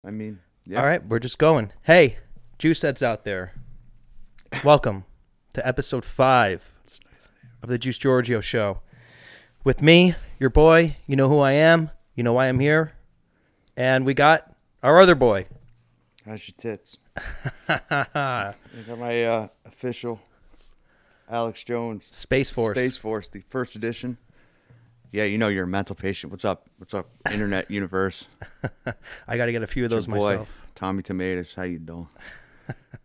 I mean, yeah. All right, we're just going. Hey, Juice Heads out there. Welcome to episode 5 of the Juice Giorgio show. With me, your boy, you know who I am, you know why I'm here, and we got our other boy. How's your tits? I got my official Alex Jones Space Force. Space Force, the first edition. Yeah, you know you're a mental patient. What's up? What's up, internet universe? I got to get a few of It's those your boy, myself. Tommy Tomatoes. How you doing?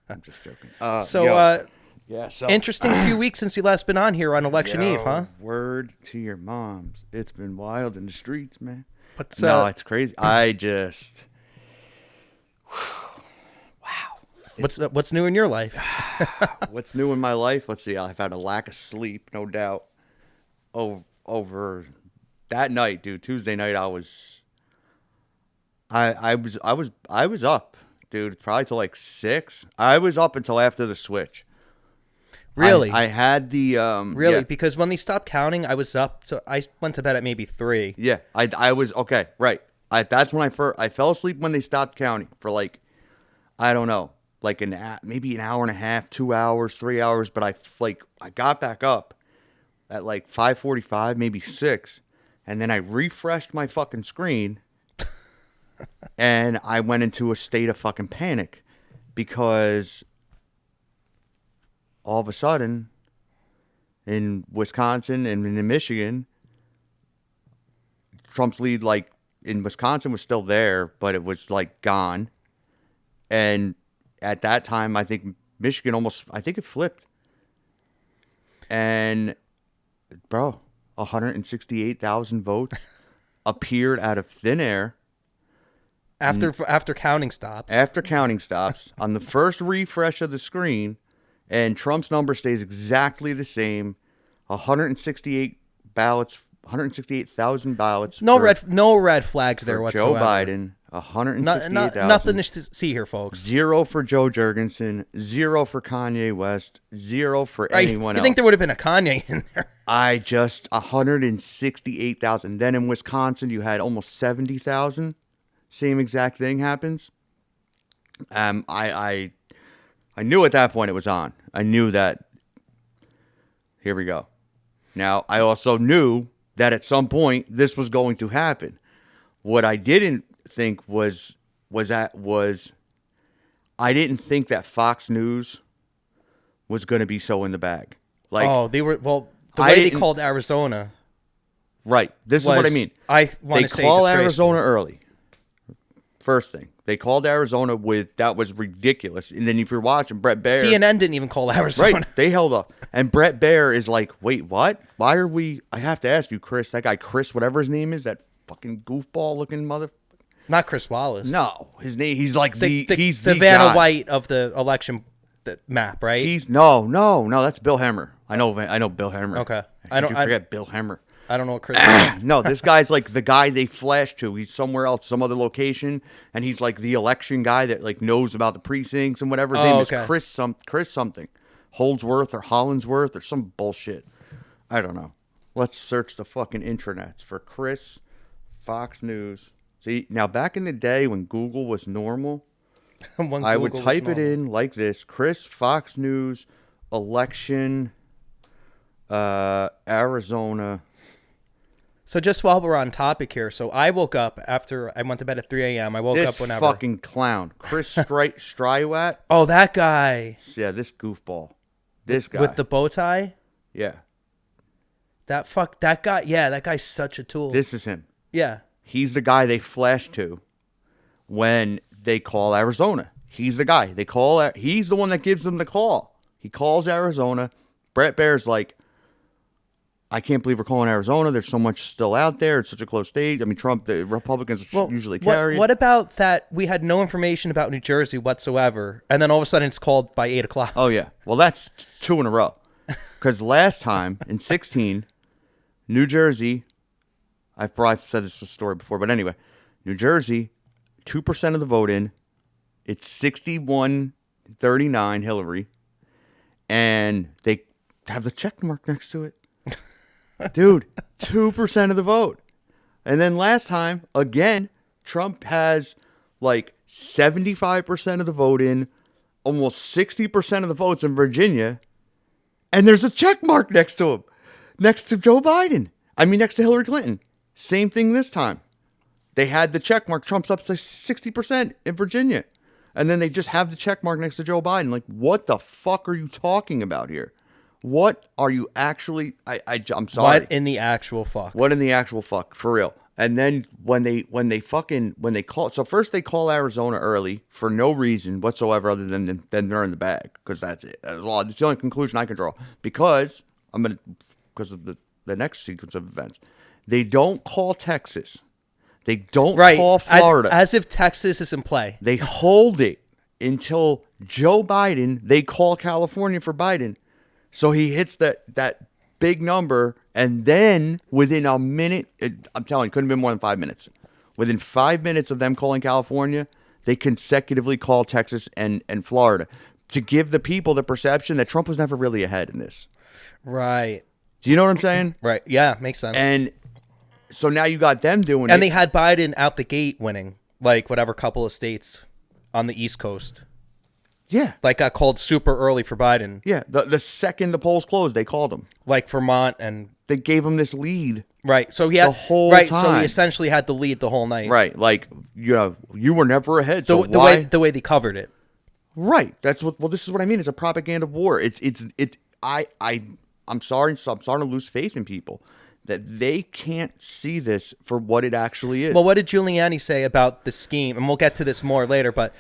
I'm just joking. So interesting few weeks since you last been on here on Election Eve, huh? Word to your moms. It's been wild in the streets, man. What's It's crazy. I just... what's new in your life? What's new in my life? Let's see. I've had a lack of sleep, no doubt. Over that night, dude. Tuesday night, I was up, dude. Probably till like 6. I was up until after the switch. Really? I had the Really? yeah. Because when they stopped counting, I was up. So I went to bed at maybe 3. Yeah, I was okay, right. That's when I fell asleep when they stopped counting for like, I don't know, like maybe an hour and a half, 2 hours, 3 hours. But I got back up at like 5:45, maybe 6, and then I refreshed my fucking screen, and I went into a state of fucking panic because all of a sudden in Wisconsin and in Michigan, Trump's lead, like in Wisconsin, was still there, but it was like gone. And at that time, I think Michigan I think it flipped. And bro, 168,000 votes appeared out of thin air. After counting stops. After counting stops, on the first refresh of the screen, and Trump's number stays exactly the same. 168,000 ballots. No red flags there for whatsoever. Joe Biden. 168,000. Nothing to see here, folks. 0 for Joe Jurgensen. 0 for Kanye West. 0 for anyone You else. think there would have been a Kanye in there? 168,000. Then in Wisconsin, you had almost 70,000. Same exact thing happens. I knew at that point it was on. I knew that. Here we go. Now, I also knew that at some point this was going to happen. What I didn't think was I didn't think that Fox News was going to be so in the bag. Like, they were, the way they called Arizona. Right. This is what I mean. I want to say they call disgraceful. Arizona early. First thing. They called Arizona that was ridiculous. And then if you're watching Brett Baer. CNN didn't even call Arizona. Right. They held up. And Brett Baer is like, wait, what? Why are we? I have to ask you, Chris, that guy, Chris, whatever his name is, that fucking goofball looking mother. Not Chris Wallace. No. His name, he's like he's the the Vanna guy. White of the election map, right? No, that's Bill Hemmer. I know Bill Hemmer. Okay. I forget Bill Hemmer. I don't know what Chris is. No, this guy's like the guy they flashed to. He's somewhere else, some other location, and he's like the election guy that like knows about the precincts and whatever. His name is Chris something. Holdsworth or Hollinsworth or some bullshit. I don't know. Let's search the fucking intranets for Chris Fox News. See, now back in the day when Google was normal, I would type it in like this: Chris Fox News election Arizona. So just while we're on topic here, so I woke up after I went to bed at 3 a.m. I woke up whenever. This fucking clown. Chris Strywat. Oh, that guy. Yeah, this goofball. This guy. With the bow tie? Yeah. That guy. Yeah, that guy's such a tool. This is him. Yeah. He's the guy they flash to when they call Arizona. He's the guy. He's the one that gives them the call. He calls Arizona. Brett Baer's like, I can't believe we're calling Arizona. There's so much still out there. It's such a close state. I mean, Trump, the Republicans usually carry. What about that? We had no information about New Jersey whatsoever, and then all of a sudden it's called by 8 o'clock. Oh, yeah. Well, that's 2 in a row. Because last time, in 16, New Jersey, I've probably said this story before, but anyway, New Jersey, 2% of the vote in. It's 61-39 Hillary. And they have the check mark next to it. Dude, 2% of the vote. And then last time, again, Trump has like 75% of the vote in, almost 60% of the votes in Virginia, and there's a check mark next to him, next to Joe Biden. I mean, next to Hillary Clinton. Same thing this time. They had the check mark. Trump's up to 60% in Virginia. And then they just have the check mark next to Joe Biden. Like, what the fuck are you talking about here? What are you actually... I'm sorry. What in the actual fuck? What in the actual fuck? For real. And then when they call... So first they call Arizona early for no reason whatsoever other than they're in the bag. Because that's it. It's the only conclusion I can draw. Because of the next sequence of events. They don't call Texas. They don't call Florida. As if Texas is in play. They hold it until Joe Biden. They call California for Biden. So he hits that big number. And then within a minute, I'm telling you, couldn't have been more than 5 minutes. Within 5 minutes of them calling California, they consecutively call Texas and Florida to give the people the perception that Trump was never really ahead in this. Right. Do you know what I'm saying? Right. Yeah, makes sense. And so now you got them doing it. And they had Biden out the gate winning, like whatever couple of states on the East Coast. Yeah. Like got called super early for Biden. Yeah. The second the polls closed, they called him. Like Vermont and... They gave him this lead. Right. So he had... The whole time. So he essentially had the lead the whole night. Right. Like, you were never ahead. So the way they covered it. Right. That's what... Well, this is what I mean. It's a propaganda war. I'm sorry. So I'm starting to lose faith in people. That they can't see this for what it actually is. Well, what did Giuliani say about the scheme? And we'll get to this more later, but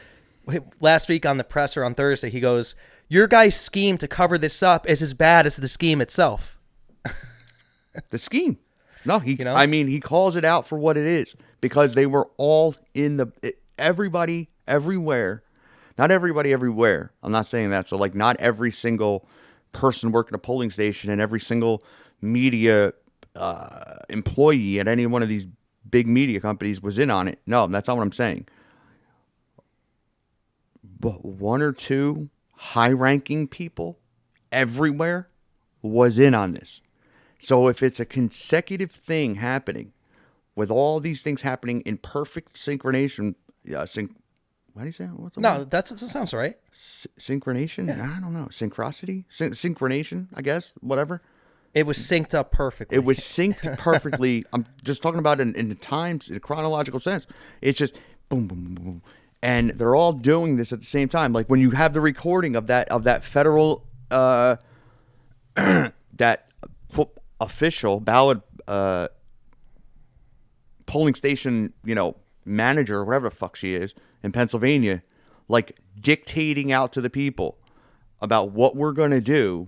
last week on the presser on Thursday, he goes, your guy's scheme to cover this up is as bad as the scheme itself. The scheme. No, I mean, he calls it out for what it is because they were all everybody, everywhere. Not everybody, everywhere. I'm not saying that. So, like, not every single person working a polling station and every single media employee at any one of these big media companies was in on it. No, that's not what I'm saying. But one or two high-ranking people everywhere was in on this. So if it's a consecutive thing happening, with all these things happening in perfect synchronization, what do you say? What's the word? That sounds right. Synchronization? Yeah. I don't know. Synchronicity? Synchronization, I guess. Whatever. It was synced up perfectly. It was synced perfectly. I'm just talking about in the times, in a chronological sense. It's just boom, boom, boom, boom. And they're all doing this at the same time. Like when you have the recording of that federal, that official ballot polling station, manager, or whatever the fuck she is in Pennsylvania, like dictating out to the people about what we're going to do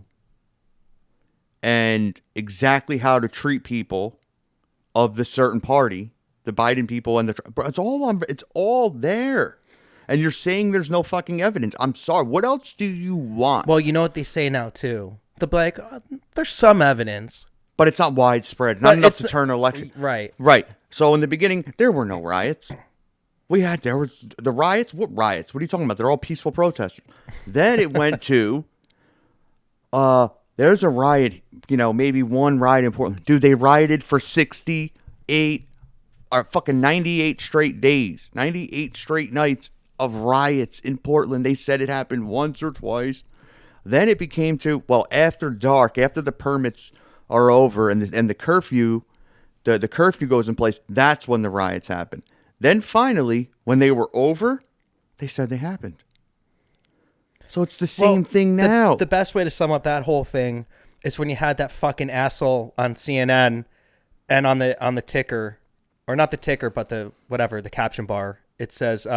and exactly how to treat people of the certain party, the Biden people, and it's all there. And you're saying there's no fucking evidence. I'm sorry. What else do you want? Well, you know what they say now too. They'll be like, there's some evidence, but it's not widespread. Not enough to turn an election. Right. Right. So in the beginning, there were no riots. There were the riots. What riots? What are you talking about? They're all peaceful protesters. Then it went to, there's a riot, maybe one riot in Portland. Dude, they rioted for 68 or fucking 98 straight days, 98 straight nights of riots in Portland. They said it happened once or twice. Then it became after dark, after the permits are over and the curfew, the curfew goes in place. That's when the riots happen. Then finally, when they were over, they said they happened. So it's the same thing now. The best way to sum up that whole thing is when you had that fucking asshole on CNN and on the ticker, or not the ticker, but the caption bar, it says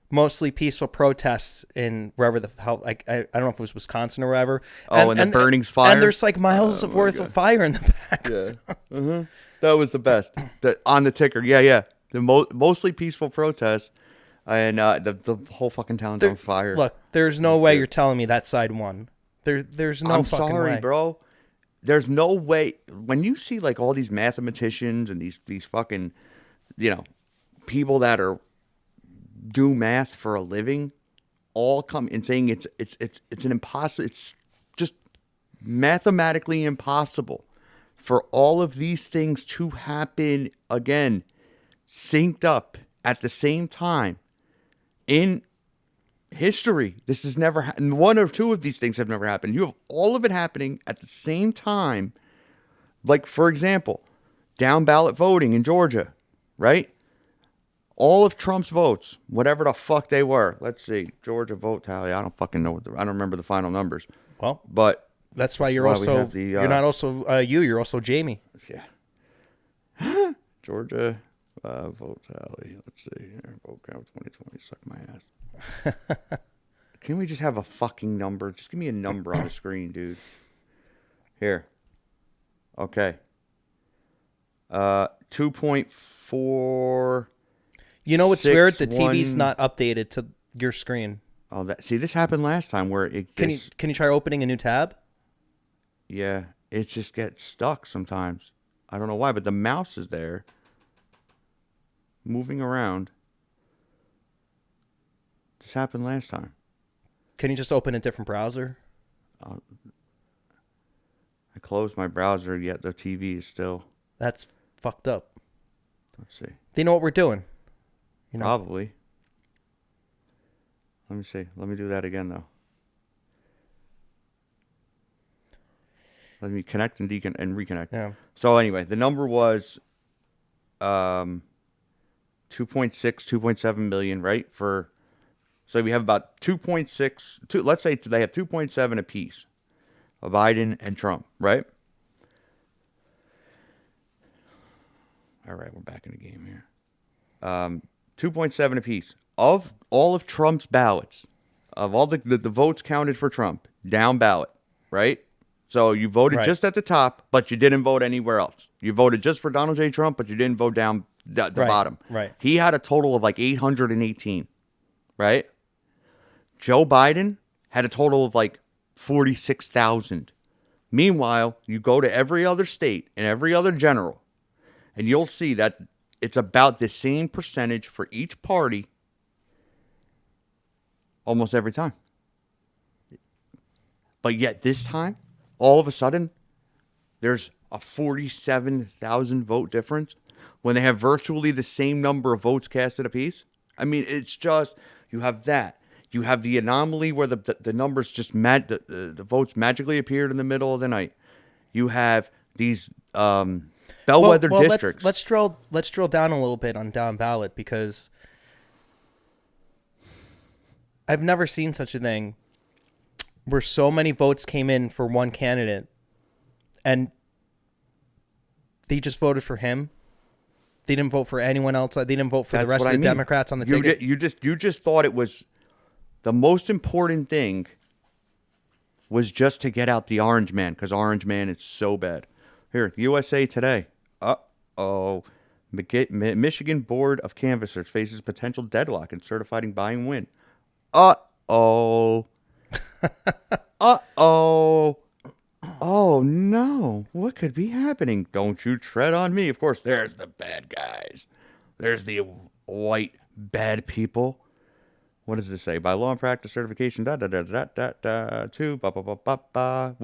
mostly peaceful protests in wherever the hell, like I don't know if it was Wisconsin or wherever. And the burning's fire. And there's like miles of worth of fire in the back. Yeah. Mm-hmm. That was the best. On the ticker. Yeah. The mostly peaceful protests, and the whole fucking town's on fire. Look, there's no way you're telling me that side won. There's no fucking way. I'm sorry, bro. There's no way. When you see like all these mathematicians and these fucking, people that do math for a living, all come in saying it's an impossible. It's just mathematically impossible for all of these things to happen again, synced up at the same time, in history. This has never happened. One or two of these things have never happened. You have all of it happening at the same time. Like, for example, down ballot voting in Georgia, right? All of Trump's votes, whatever the fuck they were. Let's see. Georgia vote tally. I don't fucking know. I don't remember the final numbers. Well, but that's why you're also, you're not also you're also Jamie. Yeah. Georgia vote tally. Let's see here. Vote count 2020. Suck my ass. Can we just have a fucking number? Just give me a number on the screen, dude. Here. Okay. 2.4. You know what's weird? The TV's not updated to your screen. Oh, this happened last time where it. Can you try opening a new tab? Yeah, it just gets stuck sometimes. I don't know why, but the mouse is there, moving around. This happened last time. Can you just open a different browser? I closed my browser, yet the TV is still. That's fucked up. Let's see. They know what we're doing. You know? Probably. Let me see. Let me do that again, though. Let me connect and reconnect. Yeah. So anyway, the number was 2.6, 2.7 million, right? So we have about 2.6, let's say they have 2.7 apiece of Biden and Trump, right? All right, we're back in the game here. 2.7 apiece. Of all of Trump's ballots, of all the votes counted for Trump, down ballot, right? So you voted just at the top, but you didn't vote anywhere else. You voted just for Donald J. Trump, but you didn't vote down the bottom. Right. He had a total of like 818, right? Joe Biden had a total of like 46,000. Meanwhile, you go to every other state and every other general, and you'll see that it's about the same percentage for each party almost every time. But yet this time, all of a sudden, there's a 47,000 vote difference when they have virtually the same number of votes casted apiece. I mean, it's just, you have that. You have the anomaly where the numbers just, the votes magically appeared in the middle of the night. You have these bellwether districts. Let's drill down a little bit on down ballot, because I've never seen such a thing where so many votes came in for one candidate and they just voted for him. They didn't vote for anyone else. They didn't vote for the rest of the Democrats on the ticket. You just thought it was the most important thing was just to get out the Orange Man, because Orange Man is so bad. Here, USA Today. Michigan Board of Canvassers faces potential deadlock in certifying buying win. Uh-oh. Oh, no. What could be happening? Don't you tread on me. Of course, there's the bad guys. There's the white bad people. What does this say? By law and practice certification, What are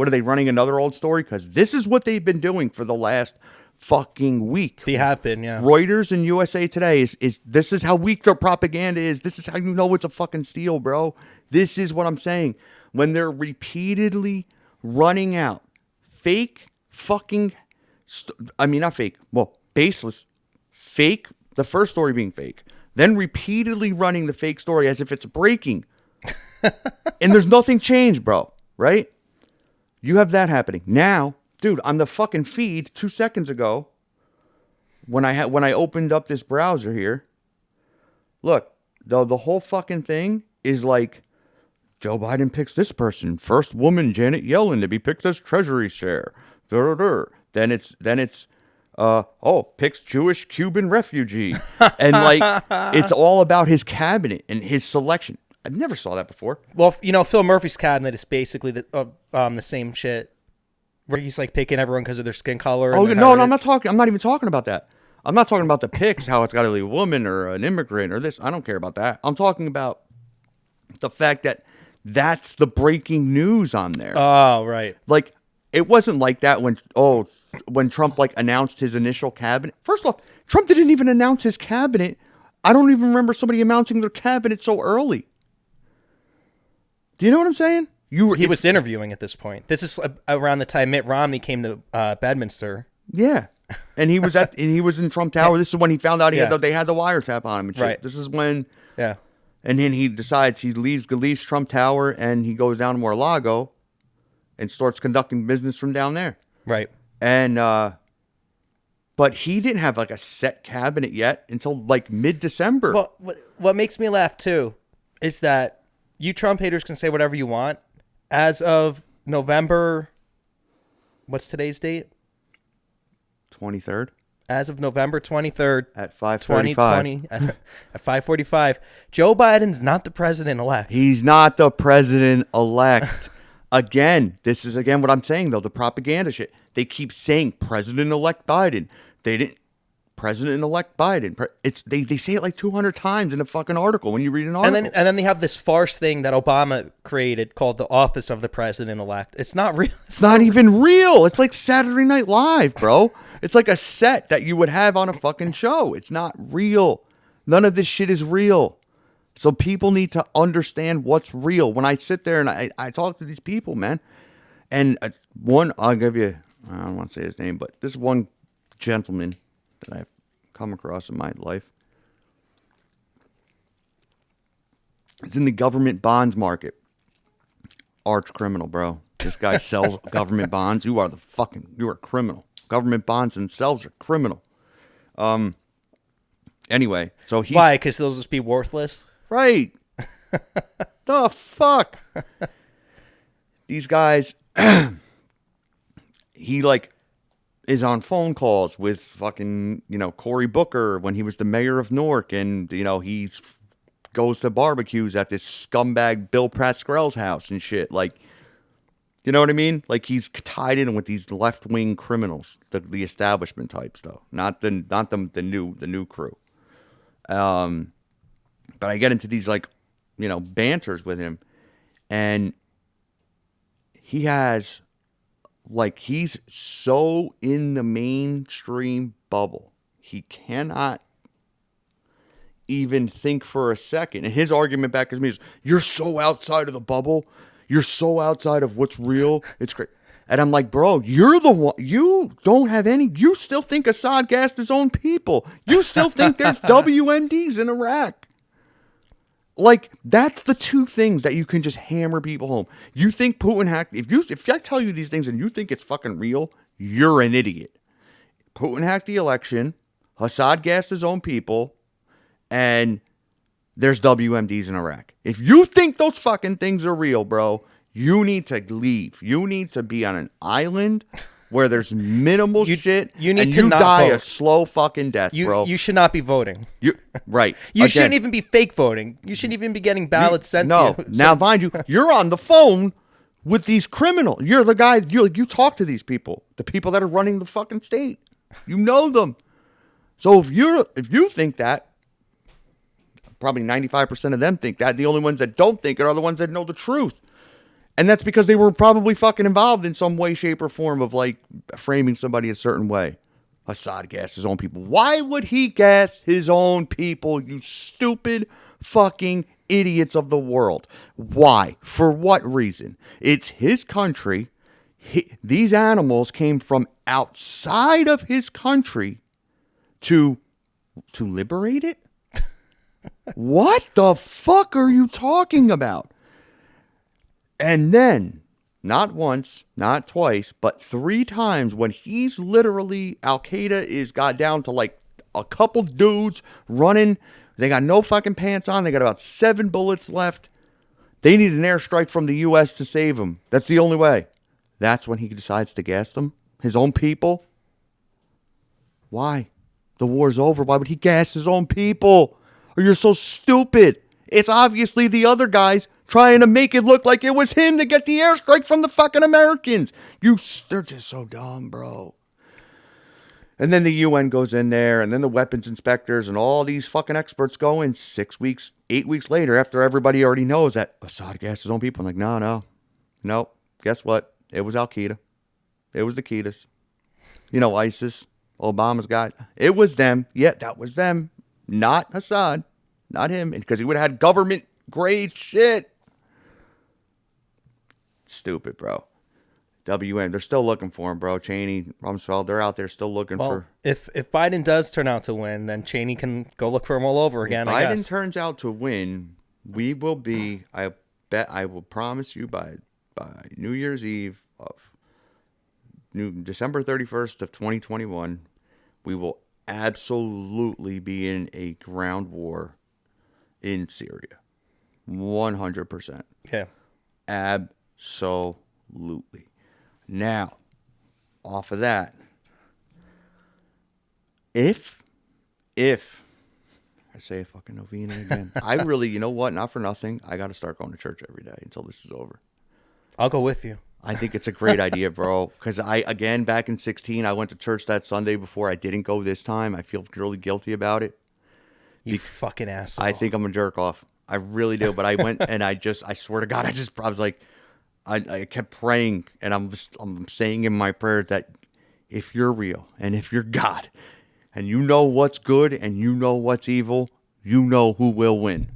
they running another old story? Because this is what they've been doing for the last fucking week. They have been, yeah. Reuters and USA Today is this is how weak their propaganda is. This is how you know it's a fucking steal, bro. This is what I'm saying. When they're repeatedly running out fake fucking, not fake, well, baseless, fake, the first story being fake, then repeatedly running the fake story as if it's breaking. And there's nothing changed, bro, right? You have that happening. Now, dude, on the fucking feed 2 seconds ago, when I opened up this browser here, look, the whole fucking thing is like, Joe Biden picks this person, first woman Janet Yellen to be picked as Treasury chair. Then it's picks Jewish Cuban refugee, and like it's all about his cabinet and his selection. I never saw that before. Well, Phil Murphy's cabinet is basically the same shit, where he's like picking everyone because of their skin color. Oh no, I'm not even talking about that. I'm not talking about the picks, how it's got to be a woman or an immigrant or this. I don't care about that. I'm talking about the fact that that's the breaking news on there. Oh, right. Like, it wasn't like that when Trump like announced his initial cabinet. First off, Trump didn't even announce his cabinet I don't even remember somebody announcing their cabinet so early. Do you know what I'm saying? He was interviewing at this point. This is around the time Mitt Romney came to Bedminster. Yeah. And he was in Trump Tower. This is when he found out they had the wiretap on him and shit. Right. This is when. Yeah. And then he decides he leaves Trump Tower and he goes down to Mar-a-Lago and starts conducting business from down there. Right. And but he didn't have like a set cabinet yet until like mid-December. Well, what makes me laugh too is that you Trump haters can say whatever you want. As of November, what's today's date? 23rd. As of November 23rd, at 5:45. 2020, at 5:45, Joe Biden's not the president-elect. He's not the president-elect. Again, this is what I'm saying, though, the propaganda shit. They keep saying President-elect Biden. They didn't. President-elect Biden. They say it like 200 times in a fucking article when you read an article. And then they have this farce thing that Obama created called the Office of the President-elect. It's not real. It's not even real. It's like Saturday Night Live, bro. It's like a set that you would have on a fucking show. It's not real. None of this shit is real. So people need to understand what's real. When I sit there and I talk to these people, man, and I'll give you, I don't want to say his name, but this one gentleman that I've come across in my life is in the government bonds market. Arch criminal, bro. This guy sells government bonds. You are a criminal. Government bonds themselves are criminal. Anyway, so he's... Why? Because they'll just be worthless? Right. The fuck? These guys, he is on phone calls with fucking, Cory Booker when he was the mayor of Newark, and, he's goes to barbecues at this scumbag Bill Pascrell's house and shit. Like, you know what I mean? Like, he's tied in with these left-wing criminals, the establishment types, though, not the new crew. But I get into these banters with him, and he has he's so in the mainstream bubble, he cannot even think for a second. And his argument back to me is, "You're so outside of the bubble. You're so outside of what's real. It's great." And I'm like, bro, you're the one. You don't have any. You still think Assad gassed his own people. You still think there's WMDs in Iraq. That's the two things that you can just hammer people home. You think Putin hacked. If I tell you these things and you think it's fucking real, you're an idiot. Putin hacked the election. Assad gassed his own people. And there's WMDs in Iraq. If you think those fucking things are real, bro, you need to leave. You need to be on an island where there's minimal shit. You need and to you not die vote. a slow fucking death, bro. You should not be voting. Right. You shouldn't even be fake voting. You shouldn't even be getting ballots sent to you. Now, mind you, you're on the phone with these criminals. You're the guy. You talk to these people, the people that are running the fucking state. You know them. So if you think that, probably 95% of them think that. The only ones that don't think it are the ones that know the truth. And that's because they were probably fucking involved in some way, shape, or form of framing somebody a certain way. Assad gassed his own people. Why would he gas his own people, you stupid fucking idiots of the world? Why? For what reason? It's his country. These animals came from outside of his country to liberate it? What the fuck are you talking about? And then, not once, not twice, but 3 times when he's literally, Al-Qaeda is got down to a couple dudes running. They got no fucking pants on. They got about 7 bullets left. They need an airstrike from the U.S. to save them. That's the only way. That's when he decides to gas them. His own people. Why? The war's over. Why would he gas his own people? Or you're so stupid. It's obviously the other guys trying to make it look like it was him to get the airstrike from the fucking Americans. They're just so dumb, bro. And then the UN goes in there, and then the weapons inspectors and all these fucking experts go in 6 weeks, 8 weeks later, after everybody already knows that Assad gassed his own people. I'm like, no. Guess what? It was Al-Qaeda. It was the Qaidas. ISIS, Obama's guy. It was them. Yeah, that was them. Not Assad. Not him. Because he would have had government grade shit. Stupid, bro. WM. They're still looking for him, bro. Cheney, Rumsfeld, they're out there still looking for. If Biden does turn out to win, then Cheney can go look for him all over again. If Biden turns out to win, we will be. I bet I will promise you by New Year's Eve of December 31st of 2021, we will absolutely be in a ground war in Syria. 100%. Yeah. Absolutely. Now, off of that, if I say a fucking novena again, I really, you know what? Not for nothing. I got to start going to church every day until this is over. I'll go with you. I think it's a great idea, bro. Because again, back in 2016, I went to church that Sunday before. I didn't go this time. I feel really guilty about it. You fucking asshole. I think I'm a jerk off. I really do. But I went and I swear to God, I was like, I kept praying, and I'm saying in my prayer that if you're real and if you're God and you know what's good and you know what's evil, you know who will win.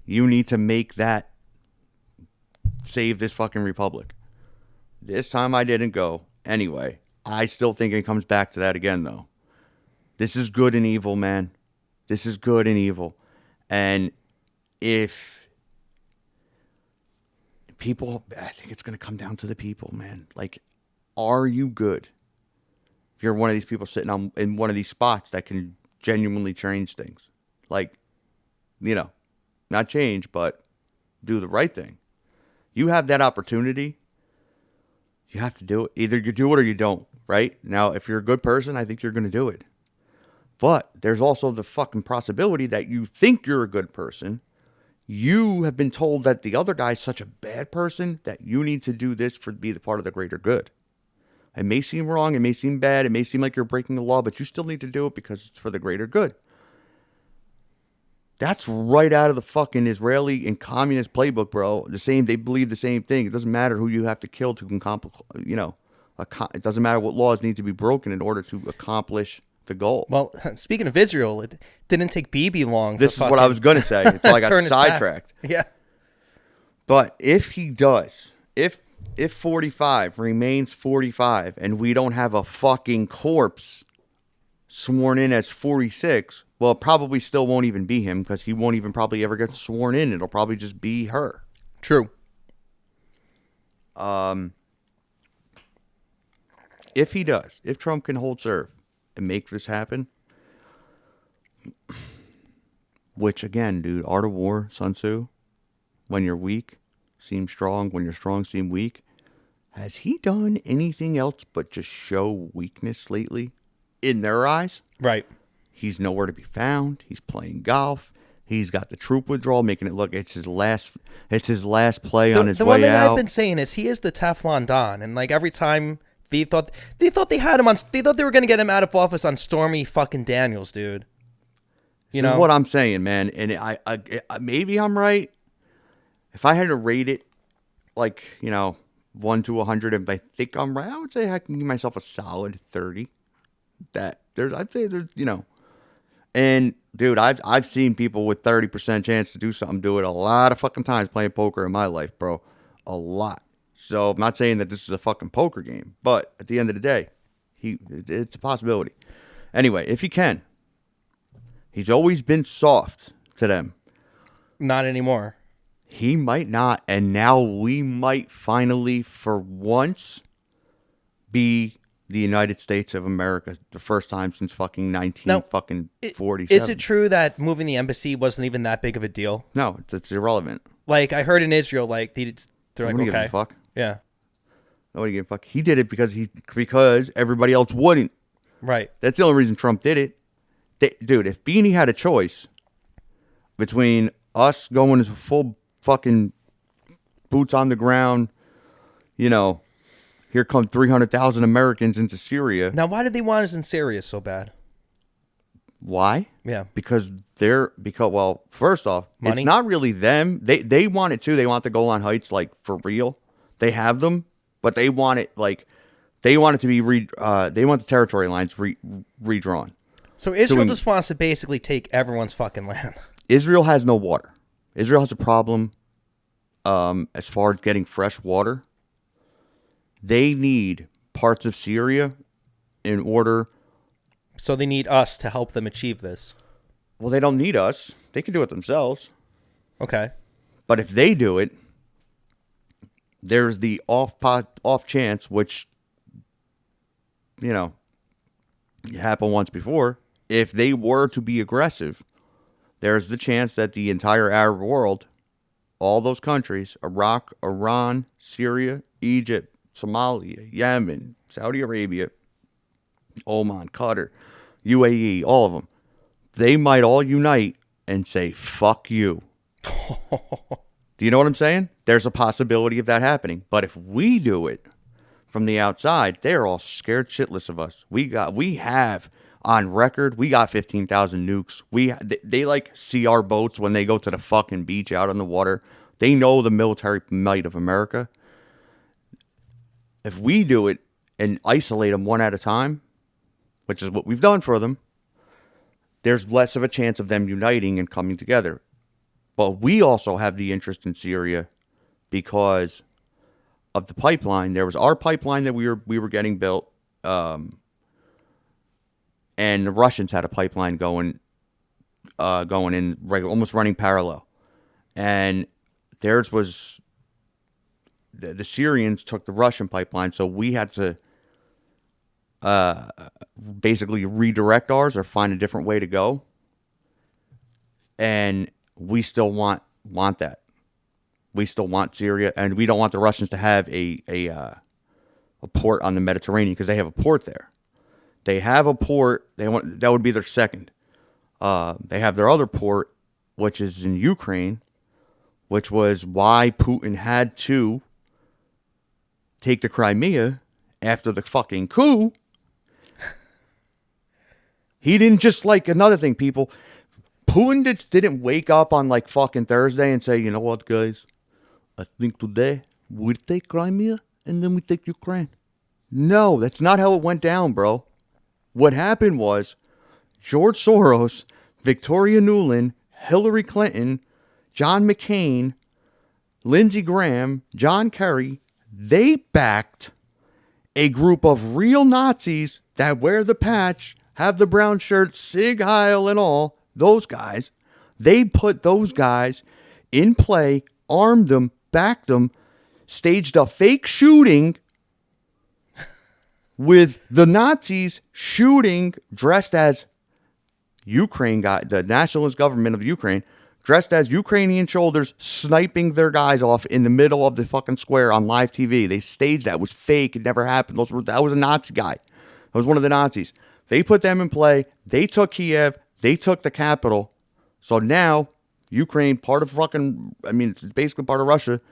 You need to make that save this fucking republic. This time I didn't go. Anyway, I still think it comes back to that again, though. This is good and evil, man. This is good and evil. And if people, I think it's going to come down to the people, man. Like, are you good? If you're one of these people sitting in one of these spots that can genuinely change things. Like, you know, not change, but do the right thing. You have that opportunity. You have to do it. Either you do it or you don't, right? Now, if you're a good person, I think you're going to do it. But there's also the fucking possibility that you think you're a good person. You have been told that the other guy's such a bad person that you need to do this to be the part of the greater good. It may seem wrong. It may seem bad. It may seem like you're breaking the law, but you still need to do it because it's for the greater good. That's right out of the fucking Israeli and communist playbook, bro. They believe the same thing. It doesn't matter who you have to kill to accomplish, it doesn't matter what laws need to be broken in order to accomplish the goal. Well, speaking of Israel, it didn't take Bibi long. This is what I was going to say. Until I got sidetracked. Yeah. But if he does, if 45 remains 45 and we don't have a fucking corpse sworn in as 46, well, it probably still won't even be him because he won't even probably ever get sworn in. It'll probably just be her. True. If he does, if Trump can hold serve and make this happen, which again, dude, Art of War, Sun Tzu, when you're weak, seem strong. When you're strong, seem weak. Has he done anything else but just show weakness lately in their eyes? Right. He's nowhere to be found. He's playing golf. He's got the troop withdrawal, making it look it's his last play on his way out. The one thing I've been saying is he is the Teflon Don, and like every time they thought they had him on, they thought they were gonna get him out of office on Stormy fucking Daniels, dude. This is what I'm saying, man. And I maybe I'm right. If I had to rate it, 1 to 100, if I think I'm right, I would say I can give myself a solid 30. I'd say there's. And dude, I've seen people with 30% chance to do something do it a lot of fucking times playing poker in my life, bro. A lot. So I'm not saying that this is a fucking poker game, but at the end of the day, it's a possibility. Anyway, if he can, he's always been soft to them. Not anymore. He might not, and now we might finally, for once, be the United States of America, the first time since fucking 1947. Is it true that moving the embassy wasn't even that big of a deal? No, it's irrelevant. Like I heard in Israel, like they're like, nobody okay, gives a fuck. Yeah, nobody gives a fuck. He did it because everybody else wouldn't. Right. That's the only reason Trump did it. Dude, if Beanie had a choice between us going to full fucking boots on the ground, here come 300,000 Americans into Syria. Now, why did they want us in Syria so bad? Why? Yeah. Because first off, money? It's not really them. They want it too. They want the Golan Heights, like, for real. They have them, but they want it, like, they want it to be, they want the territory lines redrawn. So Israel just wants to basically take everyone's fucking land. Israel has no water. Israel has a problem as far as getting fresh water. They need parts of Syria in order. So they need us to help them achieve this. Well, they don't need us. They can do it themselves. Okay. But if they do it, there's the off chance, which, it happened once before. If they were to be aggressive, there's the chance that the entire Arab world, all those countries, Iraq, Iran, Syria, Egypt, Somalia, Yemen, Saudi Arabia, Oman, Qatar, UAE, all of them, they might all unite and say, fuck you. Do you know what I'm saying? There's a possibility of that happening. But if we do it from the outside, they're all scared shitless of us. We have on record, we got 15,000 nukes. They like see our boats when they go to the fucking beach out on the water. They know the military might of America. If we do it and isolate them one at a time, which is what we've done for them, there's less of a chance of them uniting and coming together. But we also have the interest in Syria because of the pipeline. There was our pipeline that we were getting built, and the Russians had a pipeline going in, almost running parallel. And theirs was the Syrians took the Russian pipeline, so we had to basically redirect ours or find a different way to go. And we still want that. We still want Syria, and we don't want the Russians to have a port on the Mediterranean because they have a port there. They have a port. That would be their second. They have their other port, which is in Ukraine, which was why Putin had to take the Crimea after the fucking coup. He didn't just another thing, people. Putin didn't wake up on fucking Thursday and say, you know what, guys? I think today we take Crimea and then we take Ukraine. No, that's not how it went down, bro. What happened was George Soros, Victoria Nuland, Hillary Clinton, John McCain, Lindsey Graham, John Kerry, they backed a group of real Nazis that wear the patch, have the brown shirt, Sig Heil and all. Those guys, they put those guys in play, armed them, backed them, staged a fake shooting with the Nazis shooting dressed as Ukraine the nationalist government of Ukraine, dressed as Ukrainian soldiers, sniping their guys off in the middle of the fucking square on live TV. They staged that. It was fake. It never happened. That was a Nazi guy. That was one of the Nazis. They put them in play. They took Kiev. They took the capital. So now, Ukraine, it's basically part of Russia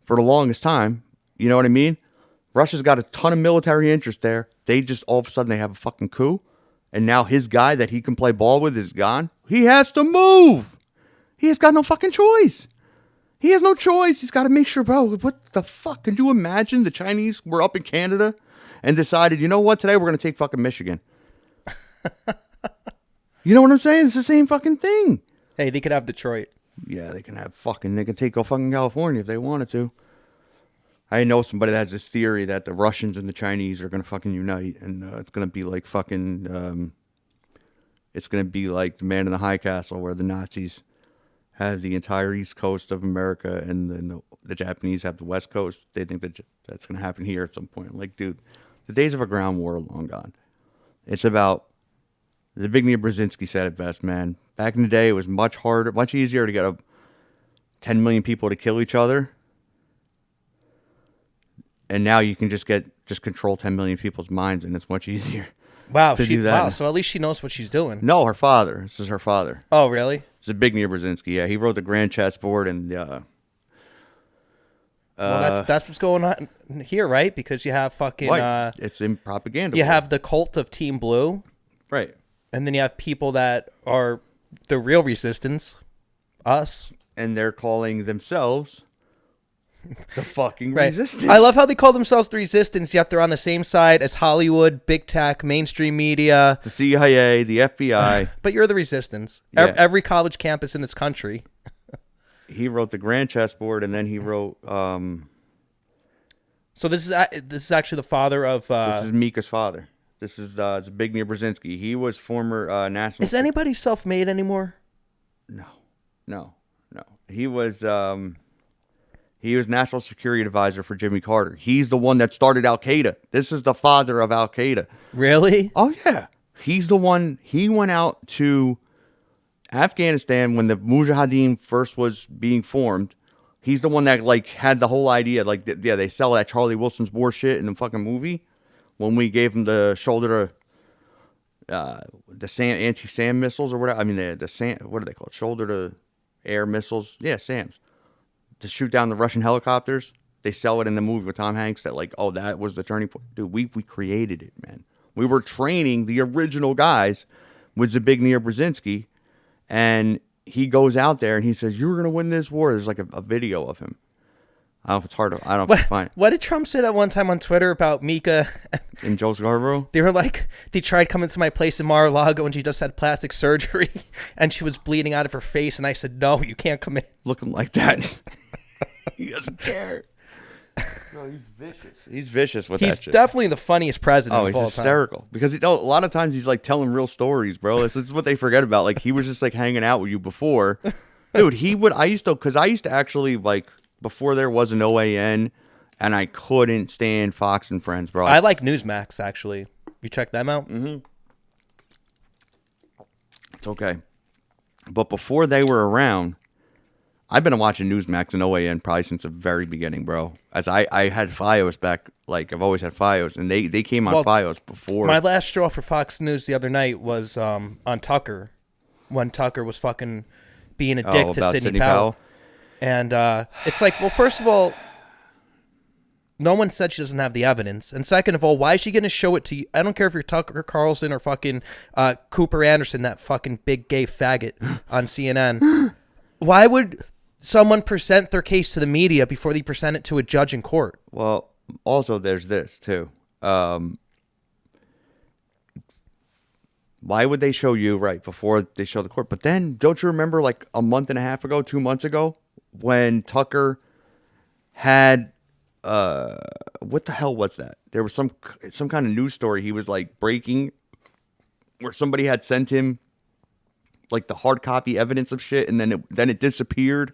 for the longest time. You know what I mean? Russia's got a ton of military interest there. They just, all of a sudden, they have a fucking coup. And now his guy that he can play ball with is gone. He has to move. He has got no fucking choice. He has no choice. He's got to make sure, bro, what the fuck? Can you imagine the Chinese were up in Canada and decided, you know what, today we're going to take fucking Michigan. You know what I'm saying? It's the same fucking thing. Hey, they could have Detroit. Yeah, they can take fucking California if they wanted to. I know somebody that has this theory that the Russians and the Chinese are going to fucking unite, and it's going to be like fucking, it's going to be like the Man in the High Castle, where the Nazis have the entire east coast of America and then the Japanese have the west coast. They think that that's going to happen here at some point. Like, dude, the days of a ground war are long gone. It's about, Zbigniew Brzezinski said it best, man. Back in the day, it was much harder, much easier to get 10 million people to kill each other. And now you can just control 10 million people's minds, and it's much easier. Wow, wow. So at least she knows what she's doing. No, her father. This is her father. Oh, really? Zbigniew Brzezinski. Yeah, he wrote the Grand Chessboard, and well, that's what's going on here, right? Because you have fucking it's in propaganda. You have the cult of Team Blue, right? And then you have people that are the real resistance, us, and they're calling themselves The fucking right. resistance. I love how they call themselves the resistance, yet they're on the same side as Hollywood, big tech, mainstream media, the CIA, the FBI. But you're the resistance. Yeah. Every college campus in this country. He wrote the Grand Chessboard, and then he wrote. So this is actually the father of. This is Mika's father. This is Zbigniew Brzezinski. He was former national. Is anybody self-made anymore? No. He was national security advisor for Jimmy Carter. He's the one that started Al Qaeda. This is the father of Al Qaeda. Really? Oh yeah. He's the one. He went out to Afghanistan when the Mujahideen first was being formed. He's the one that like had the whole idea. Like they sell that Charlie Wilson's war shit in the fucking movie. When we gave him the shoulder to the anti-SAM missiles or whatever. I mean the SAM, what are they called? Shoulder to air missiles. Yeah, SAMs. To shoot down the Russian helicopters. They sell it in the movie with Tom Hanks that like, oh, that was the turning point. Dude, we created it, man. We were training the original guys with Zbigniew Brzezinski, and he goes out there and he says, "You're gonna win this war." There's like a video of him. I don't know if it's hard to. I don't know if it's fine. What did Trump say that one time on Twitter about Mika and Joe Scarborough? They were like, they tried coming to my place in Mar-a-Lago and she just had plastic surgery and she was bleeding out of her face, and I said, "No, you can't come in." Looking like that. He doesn't care. No, he's vicious. He's vicious with that shit. He's definitely the funniest president. Oh, he's hysterical. Because a lot of times he's like telling real stories, bro. This is what they forget about. Like he was just like hanging out with you before, dude. I used to actually like before there was an OAN, and I couldn't stand Fox and Friends, bro. I like Newsmax actually. You check them out. Mm-hmm. It's okay, but before they were around. I've been watching Newsmax and OAN probably since the very beginning, bro. As I had Fios back, like I've always had Fios, and they came on Fios before. My last straw for Fox News the other night was on Tucker, when Tucker was fucking being a dick to Sidney Powell. And it's like, well, first of all, no one said she doesn't have the evidence. And second of all, why is she going to show it to you? I don't care if you're Tucker Carlson or fucking Cooper Anderson, that fucking big gay faggot on CNN. Why would someone present their case to the media before they present it to a judge in court? Well, also there's this too. Why would they show you right before they show the court? But then don't you remember like a month and a half ago, 2 months ago, when Tucker had what the hell was that? There was some kind of news story he was like breaking where somebody had sent him like the hard copy evidence of shit, and then it disappeared.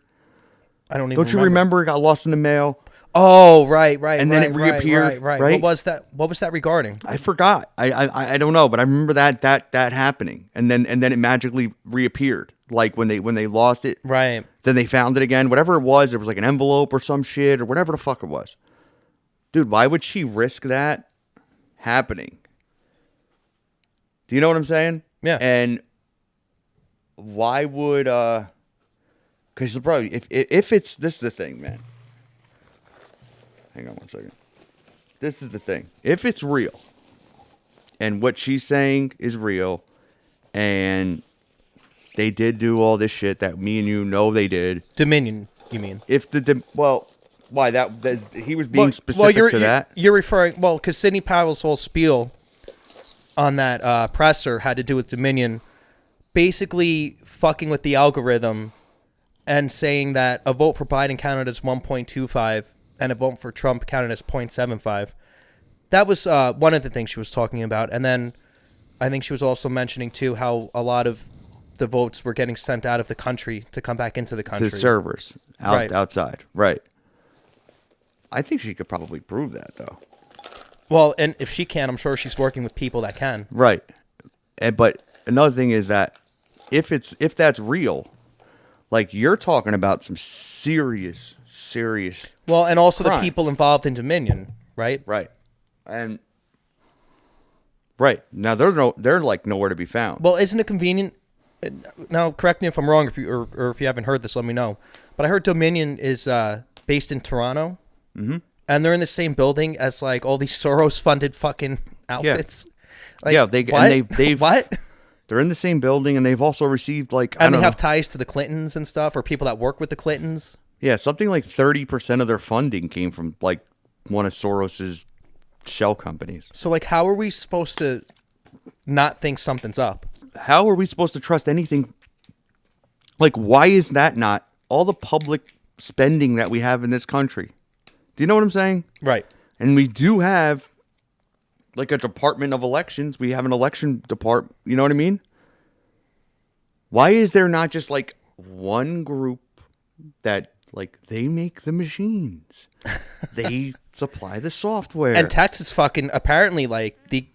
I don't even. Don't you remember? It got lost in the mail. Oh, right. And then it reappeared. Right. What was that regarding? I forgot. I don't know, but I remember that happening, and then it magically reappeared. Like when they lost it. Right. Then they found it again. Whatever it was, there was like an envelope or some shit or whatever the fuck it was. Dude, why would she risk that happening? Do you know what I'm saying? Yeah. And why would because bro, if it's this is the thing, man. Hang on 1 second. This is the thing. If it's real, and what she's saying is real, and they did do all this shit that me and you know they did. Dominion, you mean? If why he was being specific to that? You're referring because Sidney Powell's whole spiel on that presser had to do with Dominion, basically fucking with the algorithm and saying that a vote for Biden counted as 1.25 and a vote for Trump counted as 0.75. That was one of the things she was talking about. And then I think she was also mentioning, too, how a lot of the votes were getting sent out of the country to come back into the country. To servers outside. Right. I think she could probably prove that, though. Well, and if she can, I'm sure she's working with people that can. Right. But another thing is that if that's real, like you're talking about some serious. Well, and also crimes. The people involved in Dominion, right? Right. And right now they're like nowhere to be found. Well, isn't it convenient? Now, correct me if I'm wrong, if you if you haven't heard this, let me know. But I heard Dominion is based in Toronto, mm-hmm. and they're in the same building as like all these Soros-funded fucking outfits. Yeah, like, they've what? They're in the same building, and they've also received like and they have ties to the Clintons and stuff, or people that work with the Clintons. Yeah, something like 30% of their funding came from like one of Soros's shell companies. So like, how are we supposed to not think something's up? How are we supposed to trust anything? Like, why is that not all the public spending that we have in this country? Do you know what I'm saying? Right. And we do have like a Department of Elections. We have an election department. You know what I mean? Why is there not just like one group that like they make the machines? They supply the software. And Texas fucking apparently like they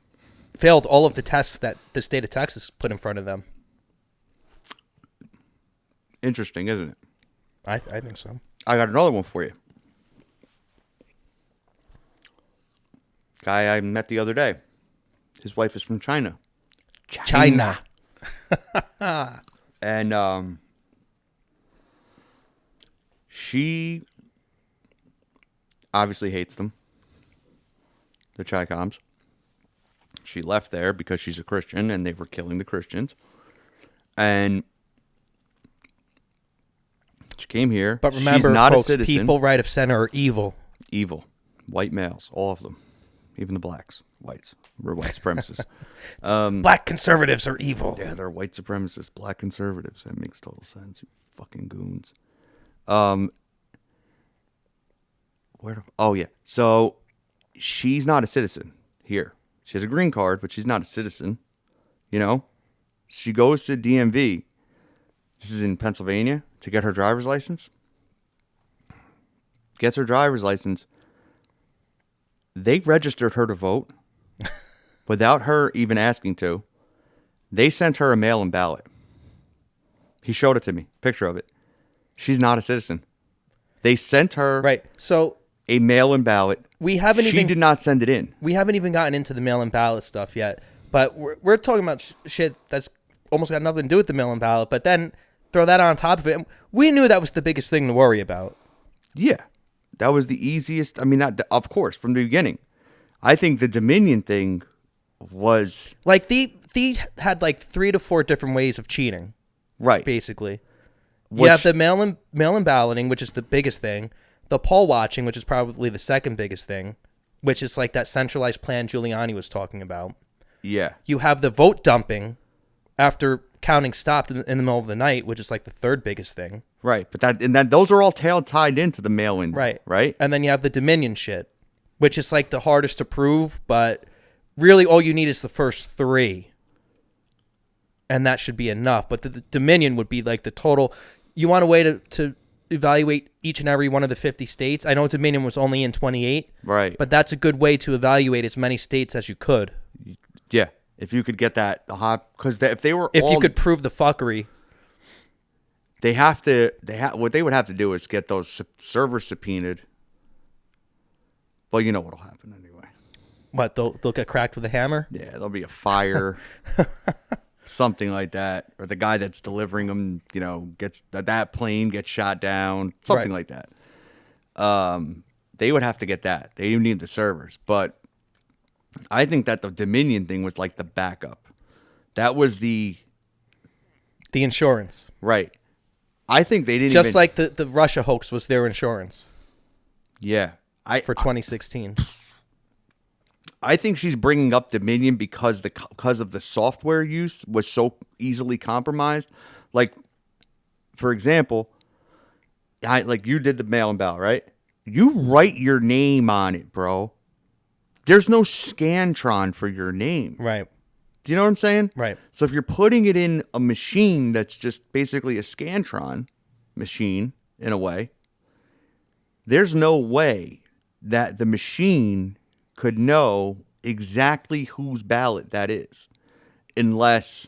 failed all of the tests that the state of Texas put in front of them. Interesting, isn't it? I think so. I got another one for you. Guy I met the other day. His wife is from China. China. And she obviously hates them. The Chi-Coms. She left there because she's a Christian and they were killing the Christians. And she came here. But remember, she's not folks, a citizen. people right of center are evil. Evil. White males. All of them. Even the blacks. Whites. We're white supremacists. Black conservatives are evil. Yeah, they're white supremacists. Black conservatives. That makes total sense. You fucking goons. Oh, yeah. So she's not a citizen here. She has a green card, but she's not a citizen. You know? She goes to DMV. This is in Pennsylvania to get her driver's license. Gets her driver's license. They registered her to vote without her even asking to. They sent her a mail-in ballot. He showed it to me. Picture of it. She's not a citizen. They sent her Right. So a mail-in ballot. She did not send it in. We haven't even gotten into the mail-in ballot stuff yet. But we're talking about shit that's almost got nothing to do with the mail-in ballot. But then throw that on top of it. We knew that was the biggest thing to worry about. Yeah. That was the easiest. I mean, of course, from the beginning. I think the Dominion thing was... Like, they had like 3 to 4 different ways of cheating. Right. Basically. You have the mail-in balloting, which is the biggest thing. The poll watching, which is probably the second biggest thing. Which is like that centralized plan Giuliani was talking about. Yeah. You have the vote dumping after counting stopped in the middle of the night, which is like the third biggest thing. Right, but those are all tied into the mail-in. Right. And then you have the Dominion shit, which is like the hardest to prove, but really all you need is the first 3. And that should be enough. But the Dominion would be like the total. You want a way to evaluate each and every one of the 50 states? I know Dominion was only in 28. Right. But that's a good way to evaluate as many states as you could. Yeah. If you could get that hot, because if you could prove the fuckery. What they would have to do is get those servers subpoenaed. Well, you know what'll happen anyway. What, they'll get cracked with a hammer? Yeah, there'll be a fire, something like that, or the guy that's delivering them, that plane gets shot down, something like that. They would have to get that. They even need the servers, but I think that the Dominion thing was like the backup. That was the insurance, right? I think they didn't just like the Russia hoax was their insurance. Yeah, for 2016. I think she's bringing up Dominion because of the software use was so easily compromised. Like, for example, like you did the mail-in ballot, right? You write your name on it, bro. There's no Scantron for your name. Right. Do you know what I'm saying? Right. So if you're putting it in a machine that's just basically a Scantron machine, in a way, there's no way that the machine could know exactly whose ballot that is. Unless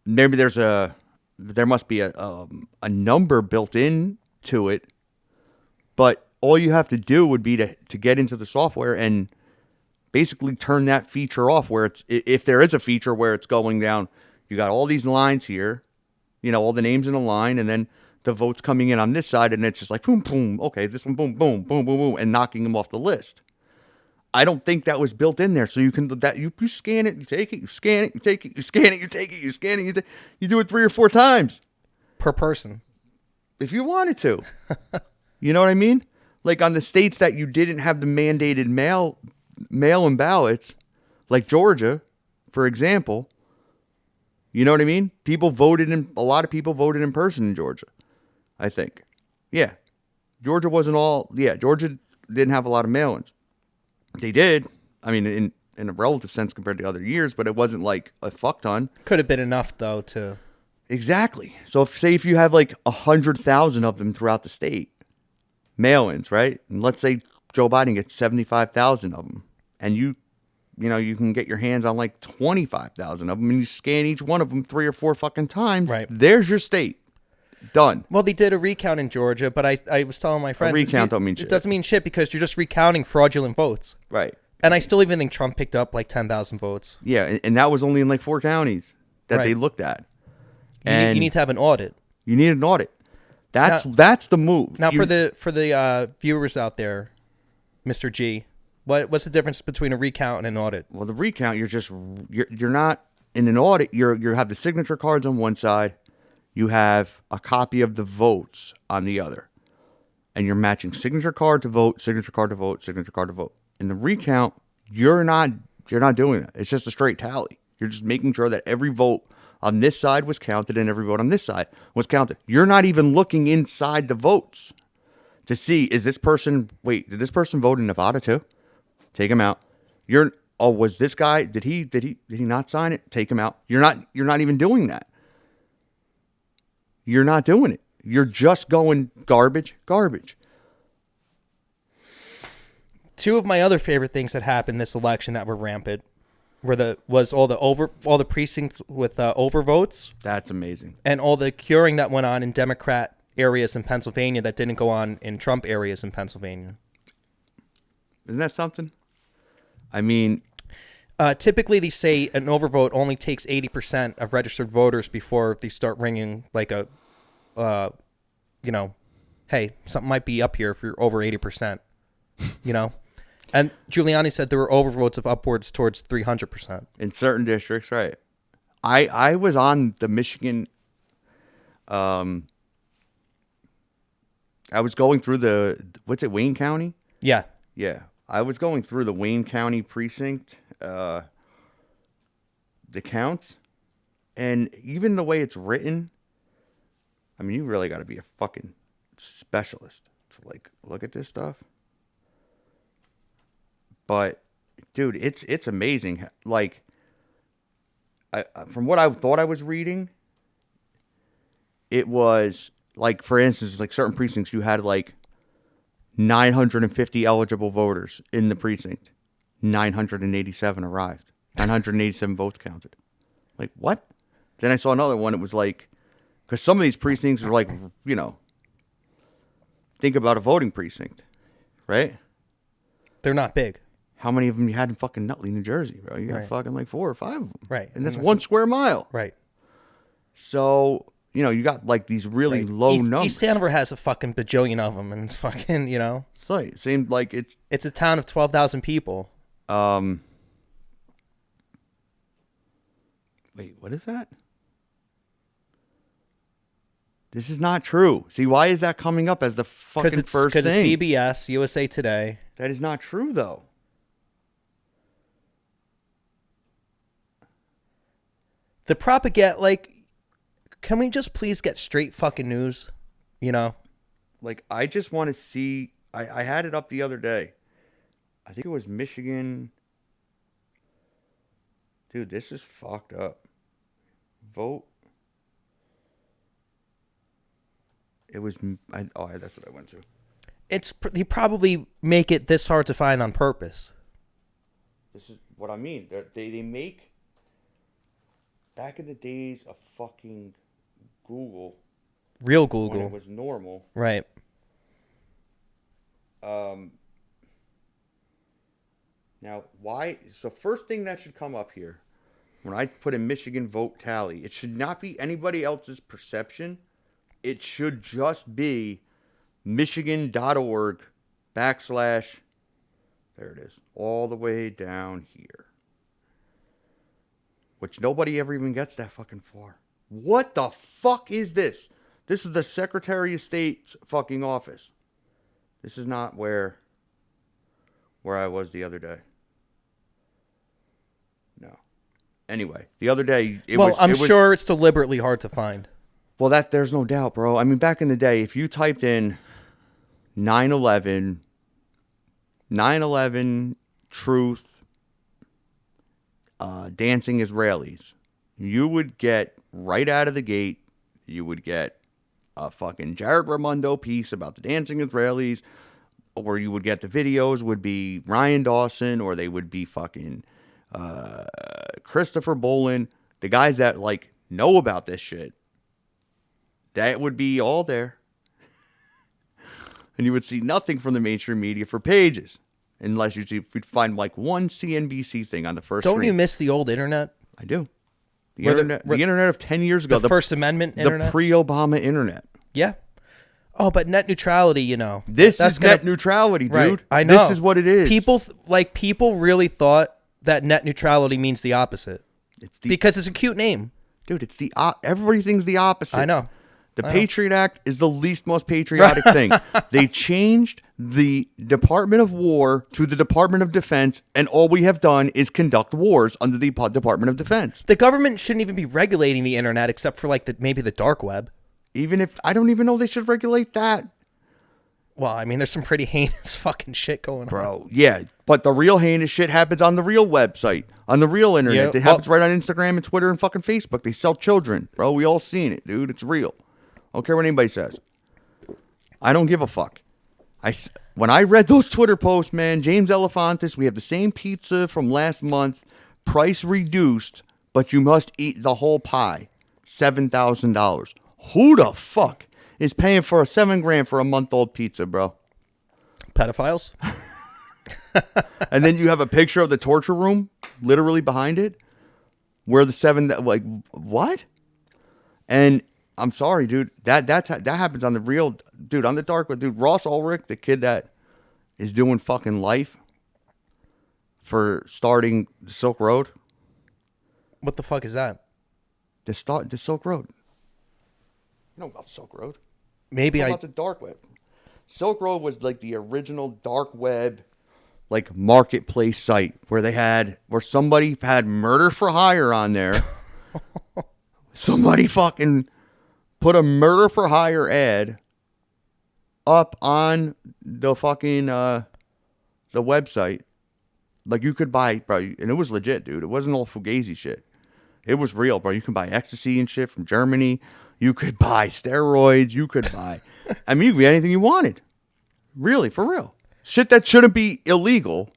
maybe there must be a number built in to it, but all you have to do would be to get into the software and basically turn that feature off where if there is a feature where it's going down, you got all these lines here, all the names in a line, and then the votes coming in on this side, and it's just like, boom, boom, okay, this one, boom, boom, boom, boom, boom, and knocking them off the list. I don't think that was built in there. So you scan it, you take it, you scan it, you take it, you scan it, you take it, you scan it, you do it 3 or 4 times. Per person. if you wanted to. You know what I mean? Like on the states that you didn't have the mandated mail-in ballots, like Georgia, for example. You know what I mean? A lot of people voted in person in Georgia, I think. Yeah. Georgia didn't have a lot of mail-ins. They did. I mean, in a relative sense compared to other years, but it wasn't like a fuck ton. Could have been enough, though, to... Exactly. So if you have like 100,000 of them throughout the state, mail-ins, right? And let's say Joe Biden gets 75,000 of them, and you can get your hands on like 25,000 of them, and you scan each one of them 3 or 4 fucking times. Right. There's your state. Done. Well, they did a recount in Georgia, but I was telling my friends... A recount don't mean shit. It doesn't mean shit because you're just recounting fraudulent votes. Right. And I still even think Trump picked up like 10,000 votes. Yeah, and that was only in like 4 counties that they looked at. You need to have an audit. You need an audit. That's the move. Now, for the viewers out there, Mr. G, what's the difference between a recount and an audit? Well, the recount, you're not in an audit. You have the signature cards on one side. You have a copy of the votes on the other, and you're matching signature card to vote, signature card to vote, signature card to vote. In the recount, you're not doing that. It's just a straight tally. You're just making sure that every vote on this side was counted and every vote on this side was counted. You're not even looking inside the votes to see, did this person vote in Nevada too? Take him out. Was this guy, did he not sign it? Take him out. You're not even doing that. You're not doing it. You're just going garbage. 2 of my other favorite things that happened this election that were rampant was all the precincts with overvotes. That's amazing. And all the curing that went on in Democrat areas in Pennsylvania that didn't go on in Trump areas in Pennsylvania. Isn't that something? I mean, typically they say an overvote only takes 80% of registered voters before they start ringing like a, hey, something might be up here if you're over 80%, And Giuliani said there were overvotes of upwards towards 300%. In certain districts, right. I was on the Michigan, I was going through Wayne County? Yeah. Yeah. I was going through the Wayne County precinct, the counts, and even the way it's written, I mean, you really got to be a fucking specialist to like look at this stuff. But, dude, it's amazing. Like, from what I thought I was reading, it was, like, for instance, like certain precincts, you had, like, 950 eligible voters in the precinct. 987 arrived. 987 votes counted. Like, what? Then I saw another one. It was like, because some of these precincts are like, think about a voting precinct, right? They're not big. How many of them you had in fucking Nutley, New Jersey, bro? You got fucking like 4 or 5 of them. Right. And that's 1 square mile. Right. So, you got like these really low numbers. East Hanover has a fucking bajillion of them, and it's fucking, It's like, it seemed like it's a town of 12,000 people. Wait, what is that? This is not true. See, why is that coming up as the fucking first thing? Because it's CBS, USA Today. That is not true, though. The propaganda, can we just please get straight fucking news? Like, I just want to see. I had it up the other day. I think it was Michigan. Dude, this is fucked up. Vote. It was. That's what I went to. You probably make it this hard to find on purpose. This is what I mean. They make. Back in the days of fucking Google. Real Google. When it was normal. Right. Now, why? So first thing that should come up here, when I put in Michigan vote tally, it should not be anybody else's perception. It should just be michigan.org / there it is, all the way down here. Which nobody ever even gets that fucking far. What the fuck is this? This is the Secretary of State's fucking office. This is not where I was the other day. No. Anyway, the other day I'm sure it's deliberately hard to find. Well, there's no doubt, bro. I mean, back in the day, if you typed in 9/11 truth, dancing Israelis, you would get right out of the gate, you would get a fucking Jared Raimondo piece about the dancing Israelis, or you would get the videos would be Ryan Dawson, or they would be fucking Christopher Bolin, the guys that like know about this shit. That would be all there. And you would see nothing from the mainstream media for pages. Unless you'd find like one CNBC thing on the first Don't screen. you miss the old internet? I do. The internet of 10 years ago. The First Amendment internet? The pre-Obama internet. Yeah. Oh, but net neutrality, you know. This is net neutrality, dude. Right, I know. This is what it is. People really thought that net neutrality means the opposite. Because it's a cute name. Dude, it's everything's the opposite. I know. The Patriot Act is the most patriotic thing. They changed the Department of War to the Department of Defense, and all we have done is conduct wars under the Department of Defense. The government shouldn't even be regulating the internet except for like maybe the dark web. Even if I don't even know they should regulate that. Well, I mean, there's some pretty heinous fucking shit going on. Bro, yeah. But the real heinous shit happens on the real website, on the real internet. It happens right on Instagram and Twitter and fucking Facebook. They sell children. Bro, we all seen it, dude. It's real. I don't care what anybody says. I don't give a fuck. When I read those Twitter posts, man, James Elefantis, we have the same pizza from last month, price reduced, but you must eat the whole pie. $7,000. Who the fuck is paying for $7,000 for a month-old pizza, bro? Pedophiles. And then you have a picture of the torture room, literally behind it, where like, what? And I'm sorry, dude. That happens on the real, dude, on the dark web. Dude, Ross Ulrich, the kid that is doing fucking life for starting the Silk Road. What the fuck is that? The Silk Road. You know about Silk Road? Maybe about the dark web. Silk Road was like the original dark web, like marketplace site where somebody had murder for hire on there. Somebody fucking put a murder for hire ad up on the fucking the website. Like you could buy, bro, and it was legit, dude. It wasn't all fugazi shit. It was real, bro. You can buy ecstasy and shit from Germany. You could buy steroids. You could buy, I mean, you could buy anything you wanted. Really, for real. Shit that shouldn't be illegal.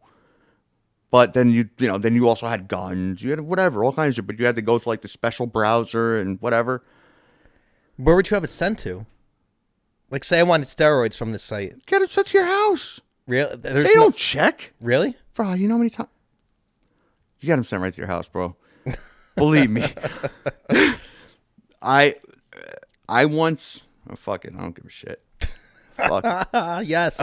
But then you also had guns. You had whatever, all kinds of shit. But you had to go to like the special browser and whatever. Where would you have it sent to? Like, say I wanted steroids from this site. Get it sent to your house. Really? They don't check. Really? Bro, you know how many times? You got them sent right to your house, bro. Believe me. I once... Oh, fuck it. I don't give a shit. Fuck. Yes.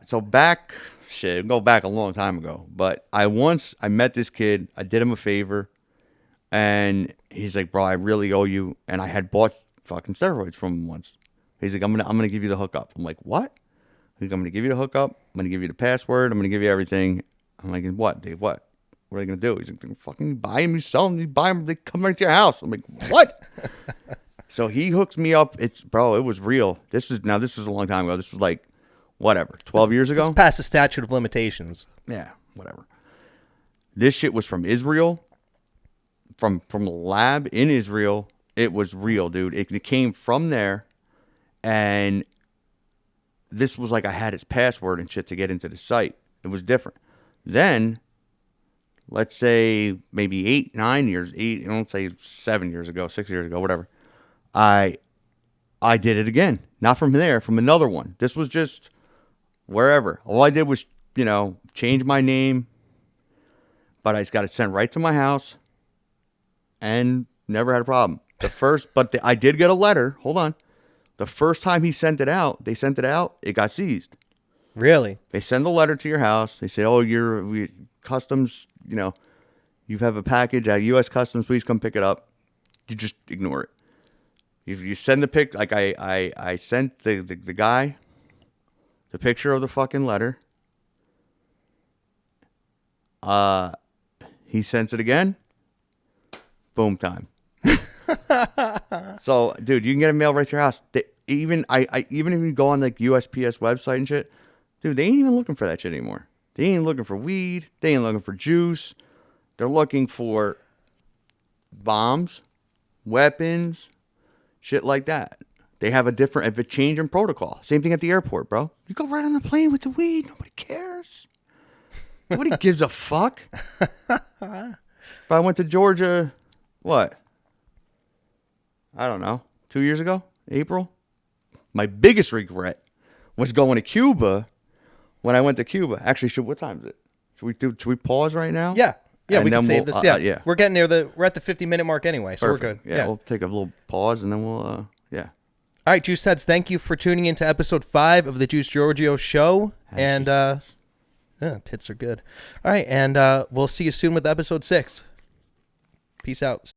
So back... Shit, go back a long time ago. But I met this kid. I did him a favor. And he's like, bro, I really owe you. And I had bought fucking steroids from him once. He's like, I'm gonna give you the hookup. I'm like, what? He's like, I'm gonna give you the hookup. I'm gonna give you the password. I'm gonna give you everything. I'm like, what, Dave? What? What are they gonna do? He's like, fucking buy them. You sell them. You buy them. They come right to your house. I'm like, what? So he hooks me up. It was real. This is a long time ago. This was like, whatever, 12 years ago. It's past the statute of limitations. Yeah, whatever. This shit was from Israel. From a lab in Israel. It was real, dude. It came from there. And this was like I had his password and shit to get into the site. It was different. Then, let's say maybe 9 years, I don't say 7 years ago, 6 years ago, whatever. I did it again. Not from there, from another one. This was just wherever. All I did was, change my name. But I just got it sent right to my house. And never had a problem. I did get a letter. Hold on. The first time they sent it out, it got seized. Really? They send a letter to your house. They say, oh, customs, you have a package at U.S. Customs. Please come pick it up. You just ignore it. You send the pic. Like I sent the guy the picture of the fucking letter. He sends it again. Boom time. So, dude, you can get a mail right to your house. Even if you go on like USPS website and shit, dude, they ain't even looking for that shit anymore. They ain't looking for weed. They ain't looking for juice. They're looking for bombs, weapons, shit like that. They have a change in protocol. Same thing at the airport, bro. You go right on the plane with the weed. Nobody cares. Nobody gives a fuck. But I went to Georgia, what? I don't know. 2 years ago? April? My biggest regret was going to Cuba when I went to Cuba. Actually, what time is it? Should we pause right now? Yeah. Yeah, and we can save this. Yeah. Yeah. We're getting we're at the 50-minute mark anyway, so Perfect. We're good. Yeah, we'll take a little pause and then we'll, yeah. All right, Juice Heads, thank you for tuning into episode 5 of the Juice Giorgio show. And, tits are good. All right, and we'll see you soon with episode 6. Peace out.